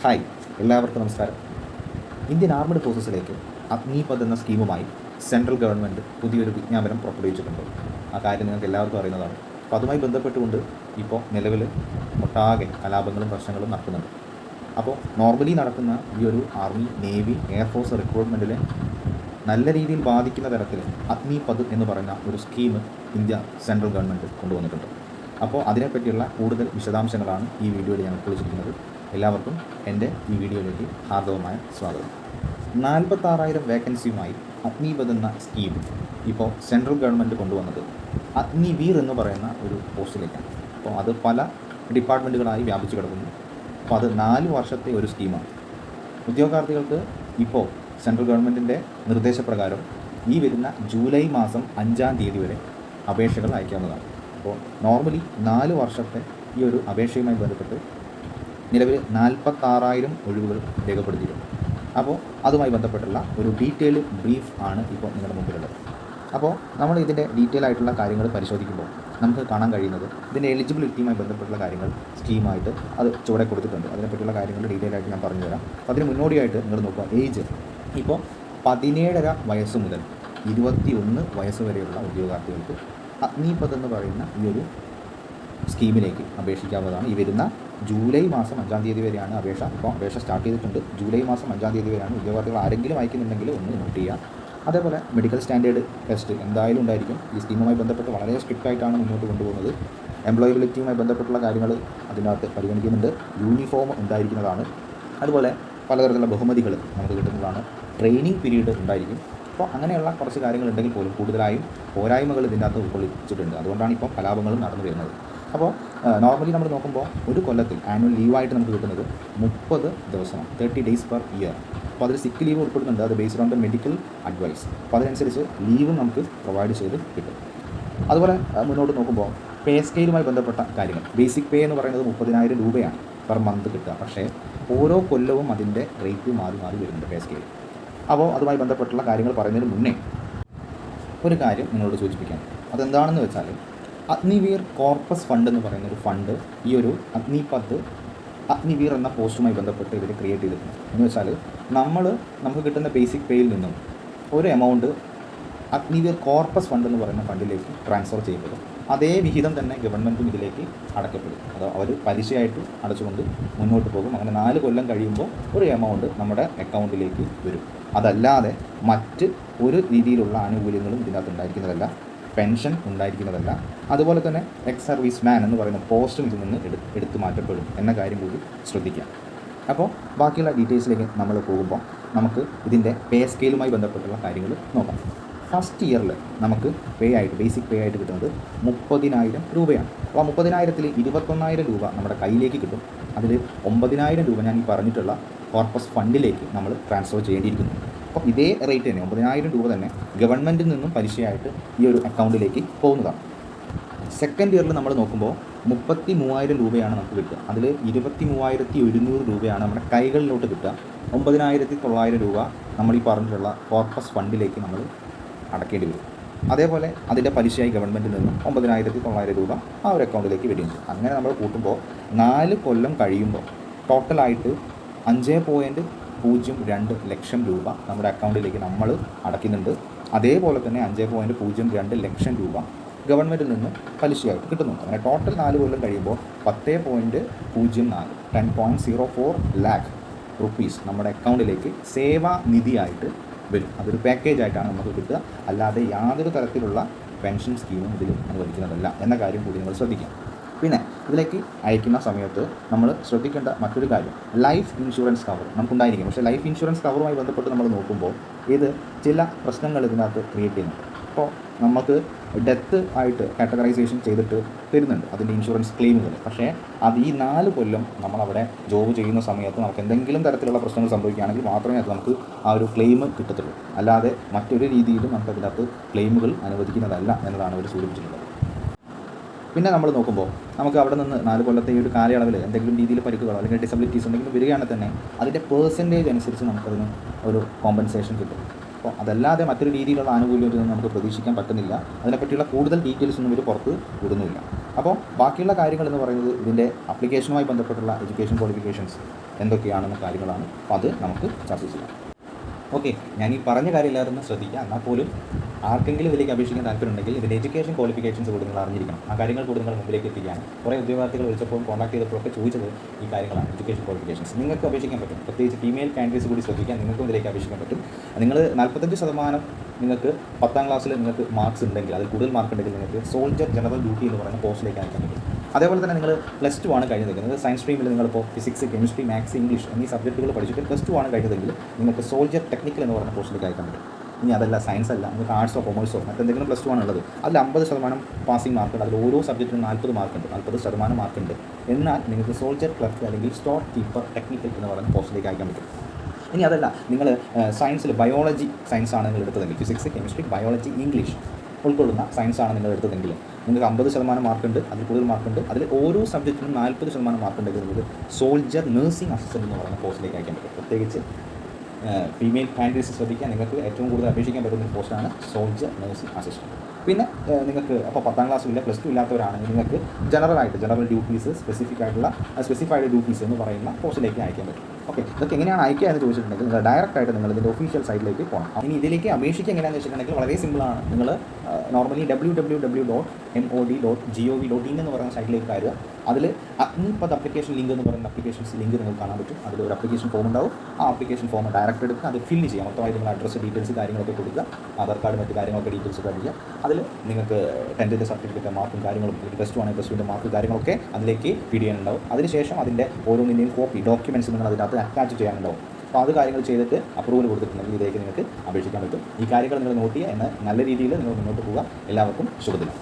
Hi, എല്ലാവർക്കും നമസ്കാരം. Indian armed ഫോഴ്സസിലേക്ക് Agnipath എന്ന സ്കീമുമായി സെൻട്രൽ ഗവൺമെൻറ് പുതിയൊരു വിജ്ഞാപനം പുറപ്പെടുവിച്ചിട്ടുണ്ട്. ആ കാര്യം നിങ്ങൾക്ക് എല്ലാവർക്കും അറിയുന്നതാണ്. അപ്പോൾ അതുമായി ബന്ധപ്പെട്ടുകൊണ്ട് ഇപ്പോൾ നിലവിൽ ഒട്ടാകെ കലാപങ്ങളും പ്രശ്നങ്ങളും നടക്കുന്നുണ്ട്. അപ്പോൾ നോർമലി നടക്കുന്ന ഈ ഒരു ആർമി, നേവി, എയർഫോഴ്സ് റിക്രൂട്ട്മെൻറ്റിനെ നല്ല രീതിയിൽ ബാധിക്കുന്ന തരത്തിൽ അഗ്നിപഥ് എന്ന് പറയുന്ന ഒരു സ്കീം ഇന്ത്യ സെൻട്രൽ ഗവൺമെൻറ് കൊണ്ടുവന്നിട്ടുണ്ട്. അപ്പോൾ അതിനെപ്പറ്റിയുള്ള കൂടുതൽ വിശദാംശങ്ങളാണ് ഈ വീഡിയോയിൽ ഞാൻ ഉൾക്കൊള്ളിച്ചിരിക്കുന്നത്. എല്ലാവർക്കും എൻ്റെ ഈ വീഡിയോയിലേക്ക് ഹാർദവമായ സ്വാഗതം. 46,000 വേക്കൻസിയുമായി അഗ്നിപഥ് എന്ന സ്കീം ഇപ്പോൾ സെൻട്രൽ ഗവൺമെൻറ് കൊണ്ടുവന്നത് അഗ്നിവീർ എന്ന് പറയുന്ന ഒരു പോസ്റ്റിലേക്കാണ്. അപ്പോൾ അത് പല ഡിപ്പാർട്ട്മെൻറ്റുകളായി വ്യാപിച്ചു കിടക്കുന്നു. അപ്പോൾ അത് 4 വർഷത്തെ ഒരു സ്കീമാണ്. ഉദ്യോഗാർത്ഥികൾക്ക് ഇപ്പോൾ സെൻട്രൽ ഗവൺമെൻറ്റിൻ്റെ നിർദ്ദേശപ്രകാരം ഈ വരുന്ന ജൂലൈ മാസം 5-ാം തീയതി വരെ അപേക്ഷകൾ അയക്കാവുന്നതാണ്. അപ്പോൾ നോർമലി 4 വർഷത്തെ ഈ ഒരു അപേക്ഷയുമായി ബന്ധപ്പെട്ട് നിലവിൽ 46,000 ഒഴിവുകൾ രേഖപ്പെടുത്തിയിട്ടുണ്ട്. അപ്പോൾ അതുമായി ബന്ധപ്പെട്ടുള്ള ഒരു ഡീറ്റെയിൽ ബ്രീഫ് ആണ് ഇപ്പോൾ നിങ്ങളുടെ മുമ്പിലുള്ളത്. അപ്പോൾ നമ്മൾ ഇതിൻ്റെ ഡീറ്റെയിൽ ആയിട്ടുള്ള കാര്യങ്ങൾ പരിശോധിക്കുമ്പോൾ നമുക്ക് കാണാൻ കഴിയുന്നത് ഇതിൻ്റെ എലിജിബിലിറ്റിയുമായി ബന്ധപ്പെട്ടുള്ള കാര്യങ്ങൾ സ്കീമായിട്ട് അത് ചുവടെ കൊടുത്തിട്ടുണ്ട്. അതിനെപ്പറ്റിയുള്ള കാര്യങ്ങൾ ഡീറ്റെയിൽ ആയിട്ട് ഞാൻ പറഞ്ഞു തരാം. അപ്പോൾ അതിന് മുന്നോടിയായിട്ട് നിങ്ങൾ നോക്കുക, ഏജ് ഇപ്പോൾ 17.5 വയസ്സ് മുതൽ 21 വയസ്സ് വരെയുള്ള ഉദ്യോഗാർത്ഥികൾക്ക് അഗ്നിപഥ് എന്ന് പറയുന്ന ഈ ഒരു സ്കീമിലേക്ക് അപേക്ഷിക്കാവുന്നതാണ്. ഈ വരുന്ന ജൂലൈ മാസം 5-ാം തീയതി വരെയാണ് അപേക്ഷ. ഇപ്പോൾ അപേക്ഷ സ്റ്റാർട്ട് ചെയ്തിട്ടുണ്ട്. ജൂലൈ മാസം 5-ാം തീയതി വരെയാണ്. ഉദ്യോഗാർത്ഥികൾ ആരെങ്കിലും അയക്കുന്നുണ്ടെങ്കിൽ ഒന്ന് നോട്ട് ചെയ്യുക. അതേപോലെ മെഡിക്കൽ സ്റ്റാൻഡേർഡ് ടെസ്റ്റ് എന്തായാലും ഉണ്ടായിരിക്കും. ഈ സ്കീമുമായി ബന്ധപ്പെട്ട് വളരെ സ്ട്രിക്റ്റ് ആയിട്ടാണ് മുന്നോട്ട് കൊണ്ടുപോകുന്നത്. എംപ്ലോയബിലിറ്റിയുമായി ബന്ധപ്പെട്ടുള്ള കാര്യങ്ങൾ അതിനകത്ത് പരിഗണിക്കുന്നുണ്ട്. യൂണിഫോം ഉണ്ടായിരിക്കുന്നതാണ്. അതുപോലെ പലതരത്തിലുള്ള ബഹുമതികൾ നമുക്ക് കിട്ടുന്നതാണ്. ട്രെയിനിങ് പീരീഡ് ഉണ്ടായിരിക്കും. അപ്പോൾ അങ്ങനെയുള്ള കുറച്ച് കാര്യങ്ങളുണ്ടെങ്കിൽ പോലും കൂടുതലായും പോരായ്മകൾ ഇതിൻ്റെ അകത്ത് ഉൾക്കൊള്ളിച്ചിട്ടുണ്ട്. അതുകൊണ്ടാണ് ഇപ്പോൾ കലാപങ്ങളും നടന്നു വരുന്നത്. അപ്പോൾ നോർമലി നമ്മൾ നോക്കുമ്പോൾ ഒരു കൊല്ലത്തിൽ ആനുവൽ ലീവായിട്ട് നമുക്ക് കിട്ടുന്നത് 30 ദിവസമാണ്, 30 ഡേയ്സ് പെർ ഇയർ. അപ്പോൾ അതിൽ സിക്ക് ലീവ് ഉൾപ്പെടുന്നുണ്ട്. അത് based on the medical advice. അപ്പോൾ അതിനനുസരിച്ച് ലീവും നമുക്ക് പ്രൊവൈഡ് ചെയ്ത് കിട്ടും. അതുപോലെ മുന്നോട്ട് നോക്കുമ്പോൾ പേ സ്കെയിലുമായി ബന്ധപ്പെട്ട കാര്യങ്ങൾ, ബേസിക് പേ എന്ന് പറയുന്നത് 30,000 രൂപയാണ് പെർ മന്ത് കിട്ടുക. പക്ഷേ ഓരോ കൊല്ലവും അതിൻ്റെ റേറ്റ് മാറി മാറി വരുന്നുണ്ട് പേ സ്കെയിൽ. അപ്പോൾ അതുമായി ബന്ധപ്പെട്ടുള്ള കാര്യങ്ങൾ പറയുന്നതിന് മുന്നേ ഒരു കാര്യം നിങ്ങളോട് സൂചിപ്പിക്കാം. അതെന്താണെന്ന് വെച്ചാൽ അഗ്നിവീർ കോർപ്പസ് ഫണ്ട് എന്ന് പറയുന്ന ഒരു ഫണ്ട് ഈ ഒരു അഗ്നിവീർ എന്ന പോസ്റ്റുമായി ബന്ധപ്പെട്ട് ഇവർ ക്രിയേറ്റ് ചെയ്തിട്ടുണ്ട്. എന്ന് വെച്ചാൽ നമുക്ക് കിട്ടുന്ന ബേസിക് പേയിൽ നിന്നും ഒരു എമൗണ്ട് അഗ്നിവീർ കോർപ്പസ് ഫണ്ട് എന്ന് പറയുന്ന ഫണ്ടിലേക്ക് ട്രാൻസ്ഫർ ചെയ്യപ്പെടും. അതേ വിഹിതം തന്നെ ഗവൺമെൻറ്റും ഇതിലേക്ക് അടയ്ക്കപ്പെടും. അത് അവർ പലിശയായിട്ട് അടച്ചുകൊണ്ട് മുന്നോട്ട് പോകും. അങ്ങനെ 4 കൊല്ലം കഴിയുമ്പോൾ ഒരു എമൗണ്ട് നമ്മുടെ അക്കൗണ്ടിലേക്ക് വരും. അതല്ലാതെ മറ്റ് ഒരു രീതിയിലുള്ള ആനുകൂല്യങ്ങളും ഇതിനകത്ത് ഉണ്ടായിരിക്കുന്നതല്ല. പെൻഷൻ ഉണ്ടായിരിക്കുന്നതല്ല. അതുപോലെ തന്നെ എക്സ് സർവീസ് മാൻ എന്ന് പറയുന്ന പോസ്റ്റും ഇതിൽ നിന്ന് എടുത്തു മാറ്റപ്പെടും എന്ന കാര്യം കൂടി ശ്രദ്ധിക്കാം. അപ്പോൾ ബാക്കിയുള്ള ഡീറ്റെയിൽസിലേക്ക് നമ്മൾ പോകുമ്പോൾ നമുക്ക് ഇതിൻ്റെ പേ സ്കെയിലുമായി ബന്ധപ്പെട്ടുള്ള കാര്യങ്ങൾ നോക്കാം. ഫസ്റ്റ് ഇയറിൽ നമുക്ക് ബേസിക് പേ ആയിട്ട് കിട്ടുന്നത് 30,000 രൂപയാണ്. അപ്പോൾ ആ 30,000-ൽ 21,000 രൂപ നമ്മുടെ കയ്യിലേക്ക് കിട്ടും. അതിൽ 9,000 രൂപ ഞാൻ ഈ പറഞ്ഞിട്ടുള്ള കോർപ്പസ് ഫണ്ടിലേക്ക് നമ്മൾ ട്രാൻസ്ഫർ ചെയ്യേണ്ടിയിരിക്കുന്നു. അപ്പോൾ ഇതേ റേറ്റ് തന്നെ 9,000 രൂപ തന്നെ ഗവൺമെൻറ്റിൽ നിന്നും പലിശയായിട്ട് ഈ ഒരു അക്കൗണ്ടിലേക്ക് പോകുന്നതാണ്. സെക്കൻഡ് ഇയറിൽ നമ്മൾ നോക്കുമ്പോൾ 33,000 രൂപയാണ് നമുക്ക് കിട്ടുക. അതിൽ 23,100 രൂപയാണ് നമ്മുടെ കൈകളിലോട്ട് കിട്ടുക. 9,900 രൂപ നമ്മൾ ഈ പറഞ്ഞിട്ടുള്ള കോർപ്പസ് ഫണ്ടിലേക്ക് നമ്മൾ അടക്കേണ്ടി വരും. അതേപോലെ അതിൻ്റെ പലിശയായി ഗവൺമെൻറ്റിൽ നിന്നും 9,900 രൂപ ആ ഒരു അക്കൗണ്ടിലേക്ക് വരികയും ചെയ്യും. അങ്ങനെ നമ്മൾ കൂട്ടുമ്പോൾ 4 കൊല്ലം കഴിയുമ്പോൾ ടോട്ടലായിട്ട് 5.02 ലക്ഷം രൂപ നമ്മുടെ അക്കൗണ്ടിലേക്ക് നമ്മൾ അടയ്ക്കുന്നുണ്ട്. അതേപോലെ തന്നെ 5.02 ലക്ഷം രൂപ ഗവൺമെൻറ്റിൽ നിന്ന് പലിശയായിട്ട് കിട്ടുന്നുണ്ട്. അങ്ങനെ ടോട്ടൽ 4 കൊല്ലം കഴിയുമ്പോൾ 10.04 ലാക്ക് റുപ്പീസ് നമ്മുടെ അക്കൗണ്ടിലേക്ക് സേവാ നിധിയായിട്ട് വരും. അതൊരു പാക്കേജ് ആയിട്ടാണ് നമുക്ക് കിട്ടുക. അല്ലാതെ യാതൊരു തരത്തിലുള്ള പെൻഷൻ സ്കീമും ഇതിൽ അനുവദിക്കുന്നതല്ല എന്ന കാര്യം കൂടി നിങ്ങൾ ശ്രദ്ധിക്കാം. പിന്നെ ഇതിലേക്ക് അയക്കുന്ന സമയത്ത് നമ്മൾ ശ്രദ്ധിക്കേണ്ട മറ്റൊരു കാര്യം, ലൈഫ് ഇൻഷുറൻസ് കവർ നമുക്കുണ്ടായിരിക്കും. പക്ഷേ ലൈഫ് ഇൻഷുറൻസ് കവറുമായി ബന്ധപ്പെട്ട് നമ്മൾ നോക്കുമ്പോൾ ഇത് ചില പ്രശ്നങ്ങൾ ഇതിനകത്ത് ക്രിയേറ്റ് ചെയ്യുന്നുണ്ട്. അപ്പോൾ നമുക്ക് ഡെത്ത് ആയിട്ട് കാറ്റഗറൈസേഷൻ ചെയ്തിട്ട് തരുന്നുണ്ട് അതിൻ്റെ ഇൻഷുറൻസ് ക്ലെയിമുകൾ. പക്ഷേ അത് ഈ 4 കൊല്ലം നമ്മളവിടെ ജോബ് ചെയ്യുന്ന സമയത്ത് നമുക്ക് എന്തെങ്കിലും തരത്തിലുള്ള പ്രശ്നങ്ങൾ സംഭവിക്കുകയാണെങ്കിൽ മാത്രമേ അത് നമുക്ക് ആ ഒരു ക്ലെയിം കിട്ടത്തുള്ളൂ. അല്ലാതെ മറ്റൊരു രീതിയിലും നമുക്ക് അതിനകത്ത് ക്ലെയിമുകൾ അനുവദിക്കുന്നതല്ല എന്നതാണ് അവർ സൂചിപ്പിച്ചിട്ടുള്ളത്. പിന്നെ നമ്മൾ നോക്കുമ്പോൾ നമുക്ക് അവിടെ നിന്ന് 4 കൊല്ലത്തെ ഈ ഒരു കാലയളവിൽ എന്തെങ്കിലും രീതിയിൽ പരിക്കുകളോ അല്ലെങ്കിൽ ഡിസബിലിറ്റീസ് എന്തെങ്കിലും വരികയാണെങ്കിൽ തന്നെ അതിൻ്റെ പേഴ്സൻറ്റേജ് അനുസരിച്ച് നമുക്കതിന് ഒരു കോമ്പൻസേഷൻ കിട്ടും. അപ്പോൾ അതല്ലാതെ മറ്റൊരു രീതിയിലുള്ള ആനുകൂല്യമൊന്നും നമുക്ക് പ്രതീക്ഷിക്കാൻ പറ്റുന്നില്ല. അതിനെപ്പറ്റിയുള്ള കൂടുതൽ ഡീറ്റെയിൽസ് ഒന്നും ഇവർ പുറത്ത് വിടുന്നുമില്ല. അപ്പോൾ ബാക്കിയുള്ള കാര്യങ്ങൾ എന്ന് പറയുന്നത് ഇതിൻ്റെ അപ്ലിക്കേഷനുമായി ബന്ധപ്പെട്ടുള്ള എഡ്യൂക്കേഷൻ ക്വാളിഫിക്കേഷൻസ് എന്തൊക്കെയാണെന്ന കാര്യങ്ങളാണ്. അപ്പോൾ അത് നമുക്ക് ചർച്ച ചെയ്യാം. ഓക്കെ, ഞാൻ ഈ പറഞ്ഞ കാര്യം എല്ലാവരും ശ്രദ്ധിക്കുക. എന്നാൽ പോലും ആർക്കെങ്കിലും ഇതിലേക്ക് അപേക്ഷിക്കാൻ താല്പര്യമുണ്ടെങ്കിൽ ഇതിൻ്റെ എഡ്യൂക്കേഷൻ ക്വാളിഫിക്കേഷൻസ് കൂടി നിങ്ങൾ അറിഞ്ഞിരിക്കണം. ആ കാര്യങ്ങൾ കൂടി നിങ്ങൾ മുമ്പിലേക്ക് എത്തിക്കുകയാണ്. കുറേ ഉദ്യോഗാർത്ഥികൾ വിളിച്ചപ്പോൾ കോൺടാക്ട് ചെയ്തപ്പോഴൊക്കെ ചോദിച്ചത് ഈ കാര്യങ്ങളാണ്, എഡ്യൂക്കേഷൻ ക്വാളിഫിക്കേഷൻസ്. നിങ്ങൾക്ക് അപേക്ഷിക്കാൻ പറ്റും. പ്രത്യേകിച്ച് ഫീമെയിൽ കാൻഡിഡേറ്റ്സ് കൂടി ശ്രദ്ധിക്കാൻ, നിങ്ങൾക്കും ഇതിലേക്ക് അപേക്ഷിക്കാൻ പറ്റും. നിങ്ങൾ 45% നിങ്ങൾക്ക് 10ാം ക്ലാസ്സിൽ നിങ്ങൾക്ക് മാർക്സ് ഉണ്ടെങ്കിൽ, അതിൽ കൂടുതൽ മാർക്ക് ഉണ്ടെങ്കിൽ നിങ്ങൾക്ക് സോൾജർ ജനറൽ ഡ്യൂട്ടി എന്ന് പറയുന്ന പോസ്റ്റിലേക്ക് അയക്കാൻ പറ്റും. അതേപോലെ തന്നെ നിങ്ങൾ +2 ആണ് കഴിഞ്ഞ് നിൽക്കുന്നത്. സയൻസ് സ്ട്രീമിൽ നിങ്ങളിപ്പോൾ ഫിസിക്സ്, കെമിസ്ട്രി, മാത്സ്, ഇംഗ്ലീഷ് എന്നീ സബ്ജക്റ്റുകൾ പഠിച്ചിട്ട് +2 ആണ് കഴിഞ്ഞതെങ്കിൽ നിങ്ങൾക്ക് സോൾജർ ടെക്നിക്കൽ എന്ന് പറയുന്ന പോസ്റ്റിലേക്ക് അയക്കാൻ പറ്റും. ഇനി അതല്ല, സയൻസ് അല്ല, നിങ്ങൾക്ക് ആർട്സോ കൊമേഴ്സോ മറ്റെന്തെങ്കിലും +2 ആണ് ഉള്ളത്, അതിൽ 50% പാസിംഗ് മാർക്കുണ്ട്. അതിൽ ഓരോ സബ്ജക്റ്റിനും 40 മാർക്കുണ്ട്, 40% മാർക്കുണ്ട്. എന്നാൽ നിങ്ങൾക്ക് സോൾജർ ക്ലർക്ക് അല്ലെങ്കിൽ സ്റ്റോർ കീപ്പർ ടെക്നിക്കൽ എന്ന് പറയുന്ന പോസ്റ്റിലേക്ക് അയക്കാൻ പറ്റും. ഇനി അതല്ല, നിങ്ങൾ സയൻസിൽ ബയോളജി സയൻസാണ് നിങ്ങൾ എടുത്തതെങ്കിൽ, ഫിസിക്സ്, കെമിസ്ട്രി, ബയോളജി, ഇംഗ്ലീഷ് ഉൾക്കൊള്ളുന്ന സയൻസാണ് നിങ്ങൾ എടുത്തതെങ്കിൽ നിങ്ങൾക്ക് 50% മാർക്കുണ്ട്, അതിൽ കൂടുതൽ മാർക്കുണ്ട്. അതിൽ ഓരോ സബ്ജക്റ്റിനും 40% മാർക്കുണ്ടെങ്കിൽ നിങ്ങൾക്ക് സോൾജർ നഴ്സിംഗ് അസിസ്റ്റൻറ്റ് എന്ന് പറയുന്ന പോസ്റ്റിലേക്ക് അയക്കാൻ പറ്റും. പ്രത്യേകിച്ച് ഫീമെയിൽ കാൻഡിഡേറ്റ്സ് ശ്രദ്ധിക്കാൻ, നിങ്ങൾക്ക് ഏറ്റവും കൂടുതൽ അപേക്ഷിക്കാൻ പറ്റുന്ന പോസ്റ്റാണ് സോൾജർ നഴ്സിംഗ് അസിസ്റ്റൻറ്റ്. പിന്നെ നിങ്ങൾക്ക് അപ്പോൾ 10ാം ക്ലാസ്സില്ല, +2 ഇല്ലാത്തവരാണെങ്കിൽ നിങ്ങൾക്ക് ജനറൽ ഡ്യൂട്ടീസ്, സ്പെസിഫൈഡ് ഡ്യൂട്ടീസ് എന്ന് പറയുന്ന പോസ്റ്റിലേക്ക് അയക്കാൻ പറ്റും. ഓക്കെ, ഇതൊക്കെ എങ്ങനെയാണ് അയക്കുക എന്ന് ചോദിച്ചിട്ടുണ്ടെങ്കിൽ നിങ്ങൾ ഡയറക്റ്റായിട്ട് നിങ്ങൾ ഇതിൻ്റെ ഒഫീഷ്യൽ സൈറ്റിലേക്ക് പോകണം. ഇനി ഇതിലേക്ക് അപേക്ഷിക്കുക എങ്ങനെയാണെന്ന് വെച്ചിട്ടുണ്ടെങ്കിൽ വളരെ സിമ്പിളാണ്. നിങ്ങൾ നോർമലി www.mod.gov.in എന്ന് പറയുന്ന സൈറ്റിലേക്ക് കയറുക. അതിൽ അഗ്നിപത് അപ്ലിക്കേഷൻ ലിങ്ക് എന്ന് പറയുന്ന അപ്ലിക്കേഷൻസ് ലിങ്ക് നിങ്ങൾക്ക് കാണാൻ പറ്റും. അതിൽ ഒരു അപ്ലിക്കേഷൻ ഫോം ഉണ്ടാവും. ആ അപ്ലിക്കേഷൻ ഫോം ഡയറക്റ്റ് എടുക്കുക, അത് ഫില്ല് ചെയ്യാം. മൊത്തമായി നിങ്ങൾ അഡ്രസ്സ്, ഡീറ്റെയിൽസ് കാര്യങ്ങളൊക്കെ കൊടുക്കുക, ആധാർ കാർഡ് മറ്റ് കാര്യങ്ങളൊക്കെ ഡീറ്റെയിൽസ് പഠിക്കുക. അതിൽ നിങ്ങൾക്ക് 10th സർട്ടിഫിക്കറ്റ് മാർക്കും കാര്യങ്ങളും, +2 ആണെങ്കിൽ +2ൻ്റെ മാർക്ക് കാര്യങ്ങളൊക്കെ അതിലേക്ക് ഫീഡ് ചെയ്യാനുണ്ടാവും. അതിനുശേഷം അതിൻ്റെ ഓരോന്നിൻ്റെയും കോപ്പി ഡോക്യുമെൻറ്റ്സ് നിങ്ങൾ അതിനകത്ത് അറ്റാച്ച് ചെയ്യാനുണ്ടാവും. അപ്പോൾ അത് കാര്യങ്ങൾ ചെയ്തിട്ട് അപ്രൂവൽ കൊടുത്തിട്ടുണ്ടെങ്കിൽ ഇതിലേക്ക് നിങ്ങൾക്ക് അപേക്ഷിക്കാൻ പറ്റും. ഈ കാര്യങ്ങൾ നിങ്ങൾ നോട്ട് ചെയ്യുക. എന്നാൽ നല്ല രീതിയിൽ നിങ്ങൾ മുന്നോട്ട് പോവുക. എല്ലാവർക്കും ശുഭദിനം.